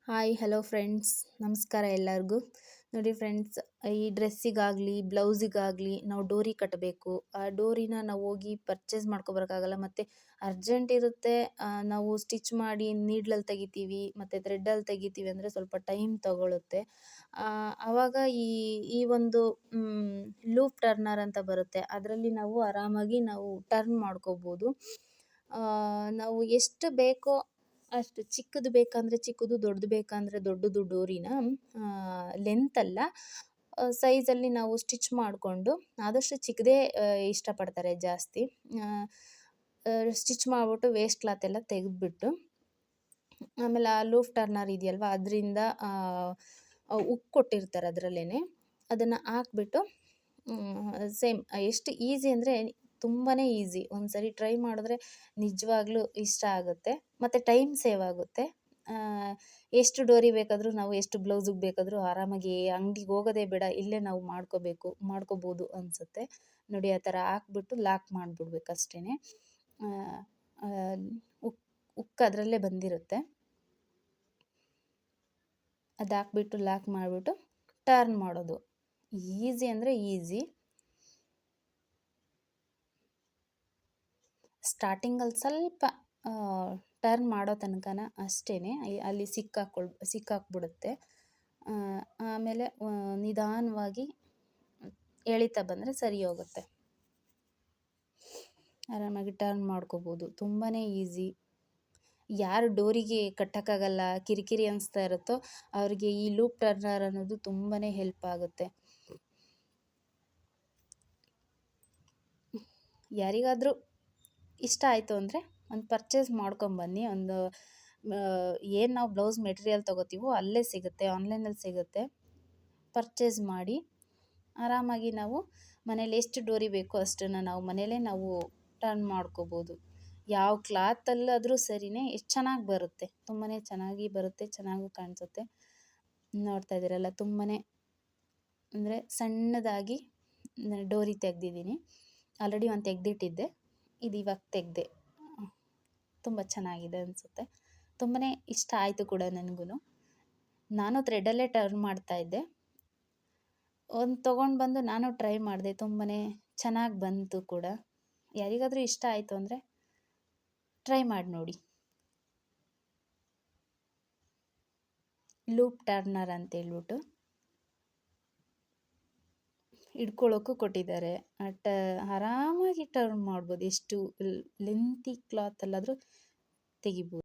Hi hello friends, ನಮಸ್ಕಾರ ಎಲ್ಲರಿಗೂ. ನೋಡಿ ಫ್ರೆಂಡ್ಸ್, ಈ ಡ್ರೆಸ್ಸಿಗಾಗಲಿ ಬ್ಲೌಸಿಗಾಗಲಿ ನಾವು ಡೋರಿ ಕಟ್ಟಬೇಕು. ಆ ಡೋರಿನ ನಾವು ಹೋಗಿ ಪರ್ಚೇಸ್ ಮಾಡ್ಕೊಬರೋಕ್ಕಾಗಲ್ಲ, ಮತ್ತು ಅರ್ಜೆಂಟ್ ಇರುತ್ತೆ. ನಾವು ಸ್ಟಿಚ್ ಮಾಡಿ ನೀಡ್ಲಲ್ಲಿ ತೆಗಿತೀವಿ ಮತ್ತು ಥ್ರೆಡ್ಡಲ್ಲಿ ತೆಗಿತೀವಿ ಅಂದರೆ ಸ್ವಲ್ಪ ಟೈಮ್ ತಗೊಳುತ್ತೆ. ಆವಾಗ ಈ ಒಂದು ಲೂಪ್ ಟರ್ನರ್ ಅಂತ ಬರುತ್ತೆ, ಅದರಲ್ಲಿ ನಾವು ಆರಾಮಾಗಿ ನಾವು ಟರ್ನ್ ಮಾಡ್ಕೋಬೋದು. ನಾವು ಎಷ್ಟು ಬೇಕೋ ಅಷ್ಟು, ಚಿಕ್ಕದು ಬೇಕಂದರೆ ಚಿಕ್ಕದು, ದೊಡ್ಡದು ಬೇಕಂದರೆ ದೊಡ್ಡದು ಡೋರಿನ ಲೆಂತಲ್ಲ, ಸೈಜಲ್ಲಿ ನಾವು ಸ್ಟಿಚ್ ಮಾಡಿಕೊಂಡು, ಆದಷ್ಟು ಚಿಕ್ಕದೇ ಇಷ್ಟಪಡ್ತಾರೆ ಜಾಸ್ತಿ. ಸ್ಟಿಚ್ ಮಾಡಿಬಿಟ್ಟು ವೇಸ್ಟ್ ಕ್ಲಾತ್ ಎಲ್ಲ ತೆಗೆದ್ಬಿಟ್ಟು, ಆಮೇಲೆ ಆ ಲೂಫ್ ಟರ್ನರ್ ಇದೆಯಲ್ವ, ಅದರಿಂದ ಉಕ್ಕು ಕೊಟ್ಟಿರ್ತಾರೆ ಅದರಲ್ಲೇ, ಅದನ್ನು ಹಾಕ್ಬಿಟ್ಟು ಸೇಮ್ ಎಷ್ಟು ಈಸಿ ಅಂದರೆ ತುಂಬಾ ಈಸಿ. ಒಂದು ಸರಿ ಟ್ರೈ ಮಾಡಿದ್ರೆ ನಿಜವಾಗ್ಲೂ ಇಷ್ಟ ಆಗುತ್ತೆ, ಮತ್ತು ಟೈಮ್ ಸೇವ್ ಆಗುತ್ತೆ. ಎಷ್ಟು ಡೋರಿ ಬೇಕಾದರೂ ನಾವು, ಎಷ್ಟು ಬ್ಲೌಸಿಗೆ ಬೇಕಾದರೂ ಆರಾಮಾಗಿ ಅಂಗಡಿಗೆ ಹೋಗೋದೇ ಬೇಡ, ಇಲ್ಲೇ ನಾವು ಮಾಡ್ಕೋಬೋದು ಅನಿಸುತ್ತೆ. ನೋಡಿ, ಆ ಥರ ಹಾಕ್ಬಿಟ್ಟು ಲಾಕ್ ಮಾಡಿಬಿಡ್ಬೇಕು ಅಷ್ಟೇ. ಉಕ್ಕು ಅದರಲ್ಲೇ ಬಂದಿರುತ್ತೆ, ಅದು ಹಾಕ್ಬಿಟ್ಟು ಲಾಕ್ ಮಾಡಿಬಿಟ್ಟು ಟರ್ನ್ ಮಾಡೋದು. ಈಸಿ ಅಂದರೆ ಈಸಿ. ಸ್ಟಾರ್ಟಿಂಗಲ್ಲಿ ಸ್ವಲ್ಪ ಟರ್ನ್ ಮಾಡೋ ತನಕನ ಅಷ್ಟೇ, ಅಲ್ಲಿ ಸಿಕ್ಕಾಕ್ಬಿಡುತ್ತೆ. ಆಮೇಲೆ ನಿಧಾನವಾಗಿ ಎಳಿತಾ ಬಂದರೆ ಸರಿ ಹೋಗುತ್ತೆ. ಆರಾಮಾಗಿ ಟರ್ನ್ ಮಾಡ್ಕೋಬೋದು, ತುಂಬಾ ಈಸಿ. ಯಾರು ಡೋರಿಗೆ ಕಟ್ಟೋಕ್ಕಾಗಲ್ಲ, ಕಿರಿಕಿರಿ ಅನಿಸ್ತಾ ಇರುತ್ತೋ ಅವ್ರಿಗೆ ಈ ಲೂಪ್ ಟರ್ನರ್ ಅನ್ನೋದು ತುಂಬಾ ಹೆಲ್ಪ್ ಆಗುತ್ತೆ. ಯಾರಿಗಾದರೂ ಇಷ್ಟ ಆಯಿತು ಅಂದರೆ ಒಂದು ಪರ್ಚೇಸ್ ಮಾಡ್ಕೊಂಬನ್ನಿ. ಏನು ನಾವು ಬ್ಲೌಸ್ ಮೆಟೀರಿಯಲ್ ತೊಗೋತೀವೋ ಅಲ್ಲೇ ಸಿಗುತ್ತೆ, ಆನ್ಲೈನಲ್ಲಿ ಸಿಗುತ್ತೆ. ಪರ್ಚೇಸ್ ಮಾಡಿ ಆರಾಮಾಗಿ ನಾವು ಮನೇಲಿ ಎಷ್ಟು ಡೋರಿ ಬೇಕೋ ಅಷ್ಟನ್ನು ನಾವು ಮನೇಲೇ ನಾವು ಟರ್ನ್ ಮಾಡ್ಕೋಬೋದು. ಯಾವ ಕ್ಲಾತಲ್ಲಾದರೂ ಸರಿಯೇ, ಎಷ್ಟು ಚೆನ್ನಾಗಿ ಬರುತ್ತೆ, ತುಂಬಾ ಚೆನ್ನಾಗಿ ಬರುತ್ತೆ, ಚೆನ್ನಾಗೂ ಕಾಣಿಸುತ್ತೆ. ನೋಡ್ತಾ ಇದ್ದೀರಲ್ಲ, ತುಂಬಾ ಅಂದರೆ ಸಣ್ಣದಾಗಿ ಡೋರಿ ತೆಗೆದಿದ್ದೀನಿ. ಆಲ್ರೆಡಿ ಒಂದು ತೆಗೆದಿಟ್ಟಿದ್ದೆ, ಇದು ಇವಾಗ ತೆಗೆದೆ. ತುಂಬ ಚೆನ್ನಾಗಿದೆ ಅನಿಸುತ್ತೆ, ತುಂಬಾ ಇಷ್ಟ ಆಯಿತು ಕೂಡ ನನಗೂ. ನಾನು ಥ್ರೆಡಲ್ಲೇ ಟರ್ನ್ ಮಾಡ್ತಾಯಿದ್ದೆ, ಒಂದು ತೊಗೊಂಡು ಬಂದು ನಾನು ಟ್ರೈ ಮಾಡಿದೆ, ತುಂಬಾ ಚೆನ್ನಾಗಿ ಬಂತು ಕೂಡ. ಯಾರಿಗಾದರೂ ಇಷ್ಟ ಆಯಿತು ಅಂದರೆ ಟ್ರೈ ಮಾಡಿ ನೋಡಿ. ಲೂಪ್ ಟರ್ನರ್ ಅಂತೇಳ್ಬಿಟ್ಟು ಹಿಡ್ಕೊಳ್ಳೋಕ್ಕೂ ಕೊಟ್ಟಿದ್ದಾರೆ. ಆರಾಮಾಗಿ ಟರ್ನ್ ಮಾಡ್ಬೋದು, ಎಷ್ಟು ಲೆಂತಿ ಕ್ಲಾತಲ್ಲಾದರೂ ತೆಗಿಬೋದು.